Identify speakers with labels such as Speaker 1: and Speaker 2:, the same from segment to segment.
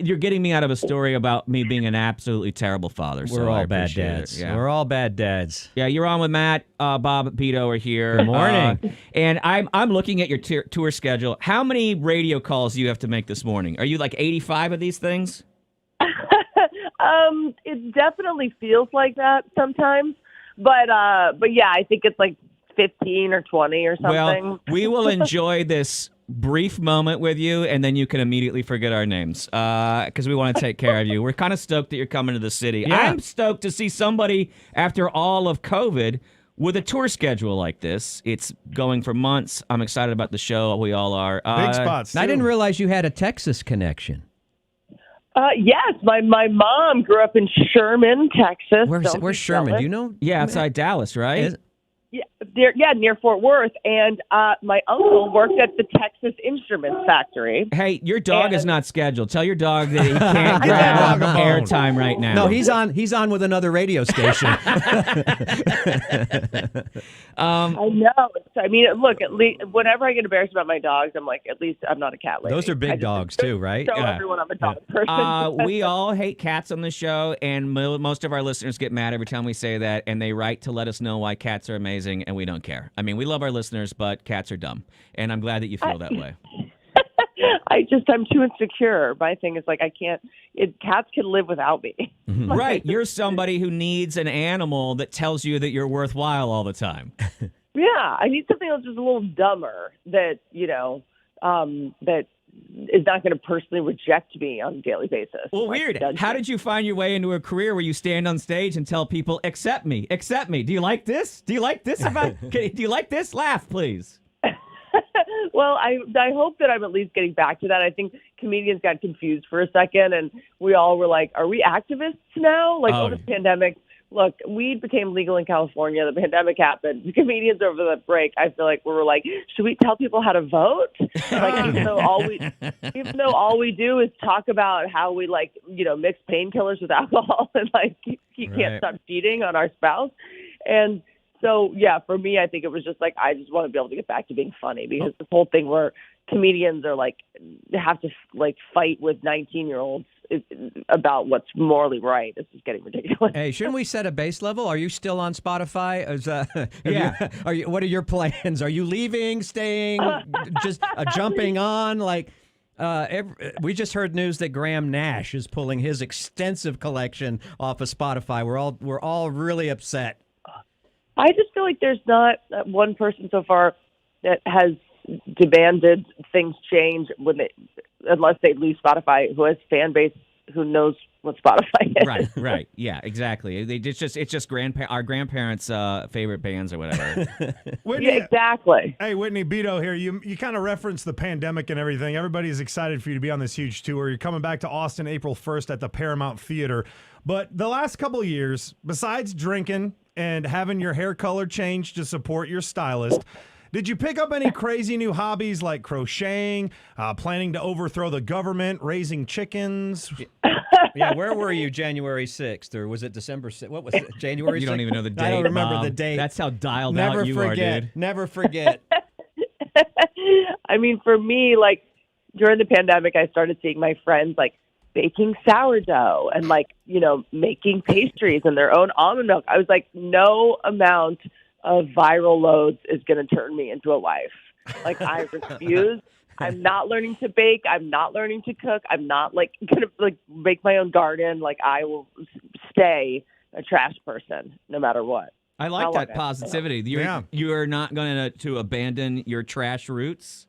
Speaker 1: you're getting me out of a story about me being an absolutely terrible father.
Speaker 2: We're all bad dads.
Speaker 1: Yeah.
Speaker 2: We're all bad dads.
Speaker 1: Yeah, you're on with Matt. Bob and Pito are here.
Speaker 2: Good morning.
Speaker 1: And I'm looking at your tour schedule. How many radio calls do you have to make this morning? Are you like 85 of these things?
Speaker 3: It definitely feels like that sometimes, but yeah, I think it's like 15 or 20 or something.
Speaker 1: Well, we will enjoy this brief moment with you, and then you can immediately forget our names because we want to take care of you. We're kind of stoked that you're coming to the city.
Speaker 2: Yeah.
Speaker 1: I'm stoked to see somebody after all of COVID with a tour schedule like this. It's going for months. I'm excited about the show. We all are.
Speaker 4: Big spots,
Speaker 2: I
Speaker 4: too.
Speaker 2: didn't realize you had a Texas connection.
Speaker 3: Yes, my mom grew up in Sherman, Texas.
Speaker 2: Where's Sherman? Do you know?
Speaker 1: Yeah, outside Dallas, right?
Speaker 3: Yeah, near Fort Worth. And my uncle worked at the Texas Instruments Factory.
Speaker 1: Hey, your dog is not scheduled. Tell your dog that he can't grab airtime right now.
Speaker 2: No, he's on with another radio station.
Speaker 3: I know. I mean, look, at least whenever I get embarrassed about my dogs, I'm like, at least I'm not a cat lady.
Speaker 2: Those are big dogs too, right?
Speaker 3: Show everyone I'm a dog person.
Speaker 1: We all hate cats on the show, and most of our listeners get mad every time we say that, and they write to let us know why cats are amazing, and we don't care. I mean, we love our listeners, but cats are dumb, and I'm glad that you feel that way.
Speaker 3: I'm too insecure. My thing is like, cats can live without me.
Speaker 1: Right. You're somebody who needs an animal that tells you that you're worthwhile all the time.
Speaker 3: Yeah. I need something that's just a little dumber that, that is not going to personally reject me on a daily basis.
Speaker 1: Well, weird. How did you find your way into a career where you stand on stage and tell people, accept me, accept me? Do you like this? Do you like this? Do you like this? Laugh, please.
Speaker 3: Well, I hope that I'm at least getting back to that. I think comedians got confused for a second, and we all were like, are we activists now? Like, over the pandemic, look, weed became legal in California. The pandemic happened. The comedians over the break, I feel like we were like, should we tell people how to vote? Like, even though all we do is talk about how we mix painkillers with alcohol and you can't stop cheating on our spouse. And so, yeah, for me, I think it was just like, I just want to be able to get back to being funny, because this whole thing where comedians are have to fight with 19-year-olds about what's morally right. This is getting ridiculous.
Speaker 2: Hey, shouldn't we set a base level? Are you still on Spotify?
Speaker 1: Yeah.
Speaker 2: What are your plans? Are you leaving, staying, just jumping on? We just heard news that Graham Nash is pulling his extensive collection off of Spotify. We're all really upset.
Speaker 3: I just feel like there's not one person so far that has demanded things change unless they leave Spotify, who has fan base who knows what Spotify is.
Speaker 1: Right. Yeah, exactly. It's just our grandparents' favorite bands or whatever.
Speaker 4: Whitney,
Speaker 3: yeah, exactly.
Speaker 4: Hey, Whitney, Beto here. You kind of referenced the pandemic and everything. Everybody's excited for you to be on this huge tour. You're coming back to Austin April 1st at the Paramount Theater. But the last couple of years, besides drinking and having your hair color changed to support your stylist, did you pick up any crazy new hobbies like crocheting, planning to overthrow the government, raising chickens?
Speaker 2: Yeah, where were you January 6th? Or was it December 6th? What was it? January 6th?
Speaker 1: You don't even know the date.
Speaker 2: I don't remember
Speaker 1: Mom.
Speaker 2: the date.
Speaker 1: That's how dialed out you are, dude.
Speaker 2: Never forget.
Speaker 3: I mean, for me, during the pandemic, I started seeing my friends, baking sourdough and making pastries and their own almond milk. I was like, no amount of viral loads is going to turn me into a wife. I refuse. I'm not learning to bake. I'm not learning to cook. I'm not going to make my own garden. I will stay a trash person no matter what.
Speaker 1: I like that positivity. You are not going to abandon your trash roots.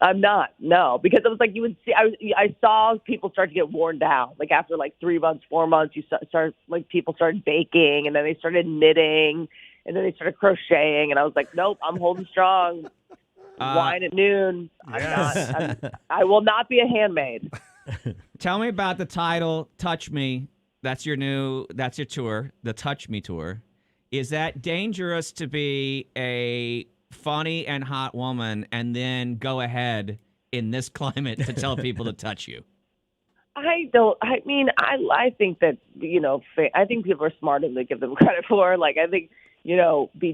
Speaker 3: I'm not, no, because it was you would see, I saw people start to get worn down. After 3 months, 4 months, you start people started baking, and then they started knitting, and then they started crocheting, and I was like, nope, I'm holding strong. Wine at noon.
Speaker 4: Yes.
Speaker 3: I will not be a handmaid.
Speaker 1: Tell me about the title, Touch Me. That's your tour, the Touch Me Tour. Is that dangerous to be a funny and hot woman and then go ahead in this climate to tell people to touch you?
Speaker 3: I think that, I think people are smarter than they give them credit for. I think,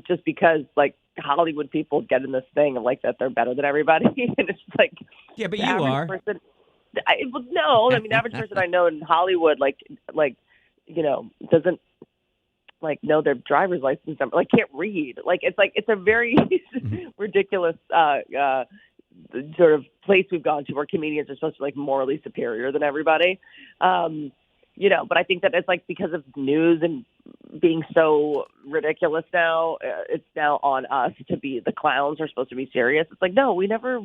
Speaker 3: just because Hollywood people get in this thing of that they're better than everybody. And it's
Speaker 1: yeah, but you are.
Speaker 3: Well, no, I mean, the average person I know in Hollywood, doesn't know their driver's license number, can't read. It's a very ridiculous sort of place we've gone to where comedians are supposed to be morally superior than everybody. But I think that it's because of news and being so ridiculous now, it's now on us to be the clowns are supposed to be serious. It's no, we never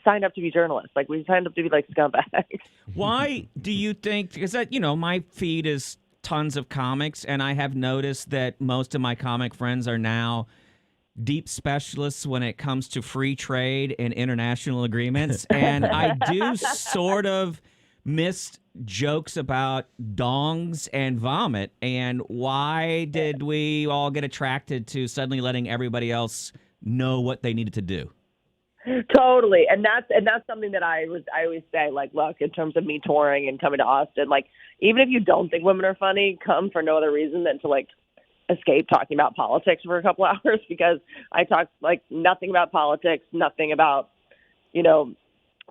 Speaker 3: signed up to be journalists. We signed up to be scumbags.
Speaker 1: Why do you think, because my feed is tons of comics, and I have noticed that most of my comic friends are now deep specialists when it comes to free trade and international agreements. And I do sort of miss jokes about dongs and vomit. And why did we all get attracted to suddenly letting everybody else know what they needed to do?
Speaker 3: Totally. And that's something that I always say, look, in terms of me touring and coming to Austin, even if you don't think women are funny, come for no other reason than to escape talking about politics for a couple hours, because I talk nothing about politics, nothing about,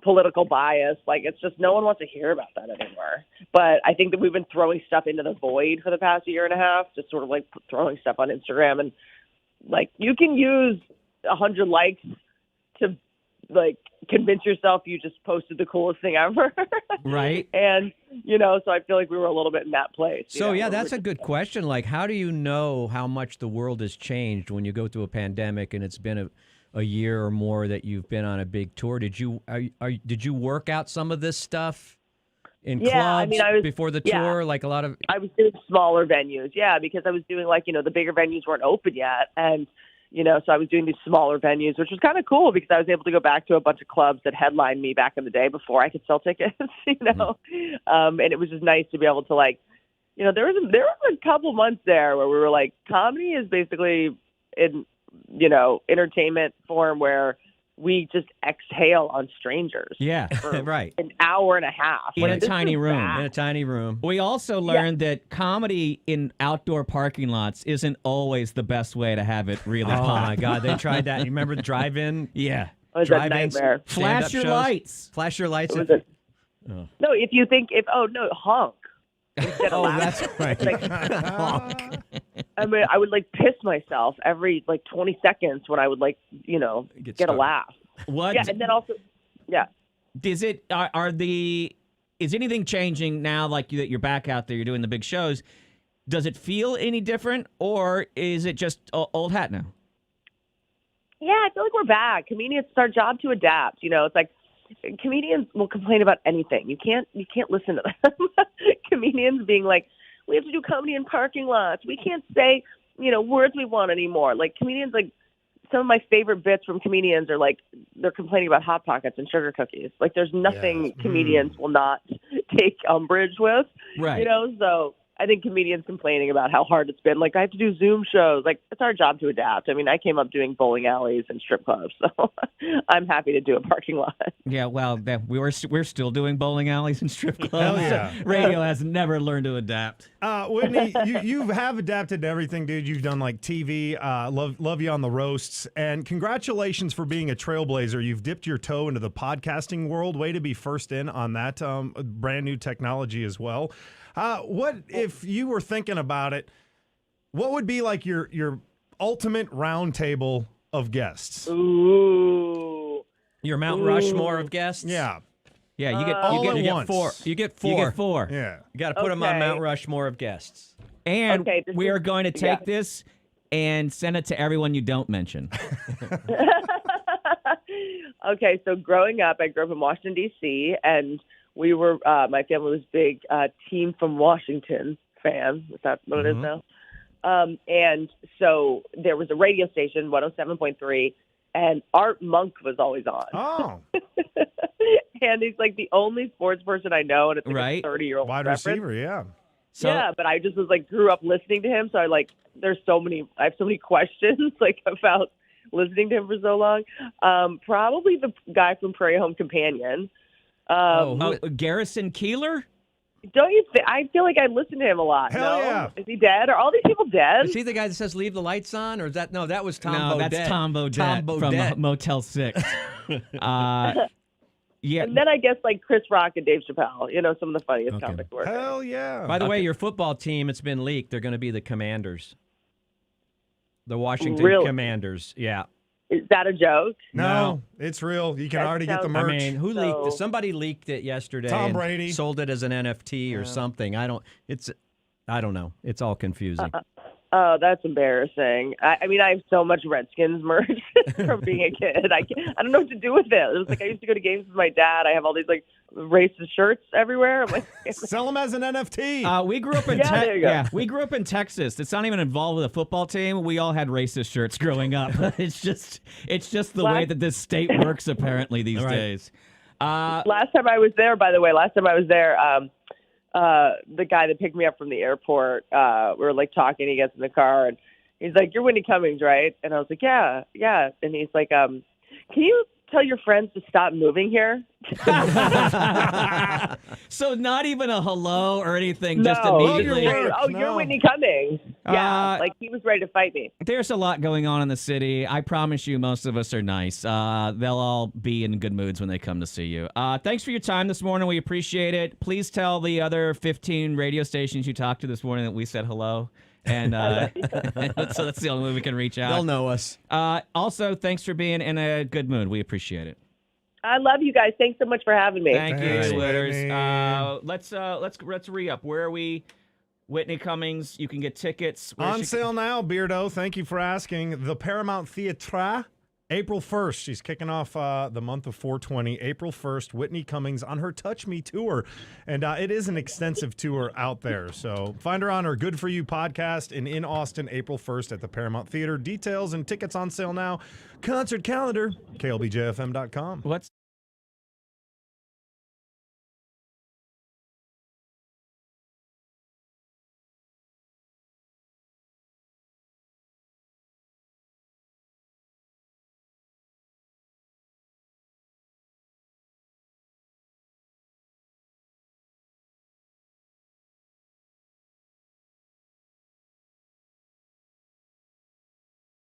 Speaker 3: political bias. It's just no one wants to hear about that anymore. But I think that we've been throwing stuff into the void for the past year and a half, just sort of throwing stuff on Instagram, and you can use 100 likes to convince yourself you just posted the coolest thing ever.
Speaker 1: Right.
Speaker 3: And, so I feel like we were a little bit in that place.
Speaker 2: So, yeah, that's a good question. How do you know how much the world has changed when you go through a pandemic and it's been a year or more that you've been on a big tour? Did you work out some of this stuff in clubs before the tour? A lot of...
Speaker 3: I was doing smaller venues, because I was doing the bigger venues weren't open yet. And so I was doing these smaller venues, which was kind of cool because I was able to go back to a bunch of clubs that headlined me back in the day before I could sell tickets, and it was just nice to be able to there was a couple months there where we were comedy is basically in, entertainment form where we just exhale on strangers.
Speaker 2: Yeah,
Speaker 3: for
Speaker 2: right.
Speaker 3: an hour and a half.
Speaker 1: In a tiny room.
Speaker 2: In a tiny room.
Speaker 1: We also learned that comedy in outdoor parking lots isn't always the best way to have it really
Speaker 2: Oh,
Speaker 1: hot.
Speaker 2: my God. They tried that. You remember the drive-in?
Speaker 1: Yeah.
Speaker 3: It was a nightmare.
Speaker 1: Flash your lights.
Speaker 2: Flash your lights.
Speaker 3: No, if you think, honk. Instead of laugh.
Speaker 2: That's right. Honk.
Speaker 3: I mean, I would piss myself every 20 seconds when I would get a laugh.
Speaker 1: What?
Speaker 3: Yeah, and then also,
Speaker 1: Is it is anything changing now? That you're back out there, you're doing the big shows. Does it feel any different, or is it just old hat now?
Speaker 3: Yeah, I feel like we're back. Comedians, it's our job to adapt. It's comedians will complain about anything. You can't listen to them. Comedians being we have to do comedy in parking lots. We can't say, words we want anymore. Comedians, some of my favorite bits from comedians are they're complaining about Hot Pockets and sugar cookies. There's nothing comedians will not take umbrage with.
Speaker 1: Right.
Speaker 3: So I think comedians complaining about how hard it's been. I have to do Zoom shows. It's our job to adapt. I mean, I came up doing bowling alleys and strip clubs, so I'm happy to do a parking lot.
Speaker 1: Yeah, well, we're still doing bowling alleys and strip clubs.
Speaker 4: Hell yeah.
Speaker 1: Radio has never learned to adapt.
Speaker 4: Whitney, you have adapted to everything, dude. You've done TV. Love you on the roasts, and congratulations for being a trailblazer. You've dipped your toe into the podcasting world. Way to be first in on that brand new technology as well. What if you were thinking about it? What would be your ultimate round table of guests?
Speaker 3: Ooh.
Speaker 2: Your Mount Rushmore of guests?
Speaker 4: Yeah.
Speaker 1: Yeah, you
Speaker 2: get four. You get four.
Speaker 4: Yeah.
Speaker 2: You got to put them on Mount Rushmore of guests.
Speaker 1: And we are going to take this and send it to everyone you don't mention.
Speaker 3: Okay, so growing up, I grew up in Washington, D.C., and we were, my family was big Team from Washington fan. Is that what it is now? And so there was a radio station, 107.3, and Art Monk was always on.
Speaker 4: Oh.
Speaker 3: And he's the only sports person I know, and it's a 30-year-old
Speaker 4: wide
Speaker 3: reference.
Speaker 4: receiver, yeah.
Speaker 1: So,
Speaker 3: yeah, but I just was grew up listening to him, so I I have so many questions about listening to him for so long. Probably the guy from Prairie Home Companion.
Speaker 1: Garrison Keillor?
Speaker 3: Don't you think? I feel like I listen to him a lot.
Speaker 4: Hell
Speaker 3: no?
Speaker 4: yeah.
Speaker 3: Is he dead? Are all these people dead?
Speaker 2: Is he the guy that says leave the lights on? Or is that, no, that was Tom
Speaker 1: No,
Speaker 2: Bodett.
Speaker 1: that's Tom Bodett from Motel 6. Yeah.
Speaker 3: And then I guess like Chris Rock and Dave Chappelle, some of the funniest comics work.
Speaker 4: Hell yeah.
Speaker 2: By the way, your football team, it's been leaked. They're going to be the Commanders. The Washington
Speaker 3: Really?
Speaker 2: Commanders. Yeah.
Speaker 3: Is that a joke?
Speaker 4: No, it's real. You can
Speaker 3: That
Speaker 4: already get the
Speaker 3: sounds-
Speaker 4: merch.
Speaker 2: I mean, who leaked it? Somebody leaked it yesterday.
Speaker 4: Tom
Speaker 2: and
Speaker 4: Brady.
Speaker 2: sold it as an NFT or something. I don't know. It's all confusing.
Speaker 3: Oh, that's embarrassing. I mean, I have so much Redskins merch from being a kid. I don't know what to do with it. It was like I used to go to games with my dad. I have all these like racist shirts everywhere. I'm like,
Speaker 4: Sell them as an NFT.
Speaker 1: We grew up in
Speaker 3: there you go.
Speaker 1: we grew up in Texas. It's not even involved with a football team. We all had racist shirts growing up. It's just the way that this state works apparently these days.
Speaker 3: last time I was there, the guy that picked me up from the airport, we were like talking. He gets in the car and he's like, "You're Whitney Cummings, right?" And I was like, "Yeah." And he's like, "Can you tell your friends to stop moving here?"
Speaker 1: So not even a hello or anything,
Speaker 3: No.
Speaker 1: just immediately.
Speaker 3: You're Whitney Cummings. Yeah,
Speaker 1: Uh,
Speaker 3: like he was ready to fight me.
Speaker 1: There's a lot going on in the city. I promise you, most of us are nice. They'll all be in good moods when they come to see you. Thanks for your time this morning. We appreciate it. Please tell the other 15 radio stations you talked to this morning that we said hello. And so that's the only way we can reach out.
Speaker 2: They'll know us.
Speaker 1: Also, thanks for being in a good mood. We appreciate it.
Speaker 3: I love you guys. Thanks so much for having me.
Speaker 1: Thank you,
Speaker 4: Thanks,
Speaker 1: Splitters.
Speaker 4: Whitney.
Speaker 1: Let's re-up. Where are we? Whitney Cummings. You can get tickets.
Speaker 4: On sale now, Beardo. Thank you for asking. The Paramount Theatre, April 1st. She's kicking off the month of 420. April 1st, Whitney Cummings on her Touch Me tour. And it is an extensive tour out there. So find her on her Good For You podcast in Austin, April 1st at the Paramount Theater. Details and tickets on sale now. Concert calendar, klbjfm.com.
Speaker 1: What's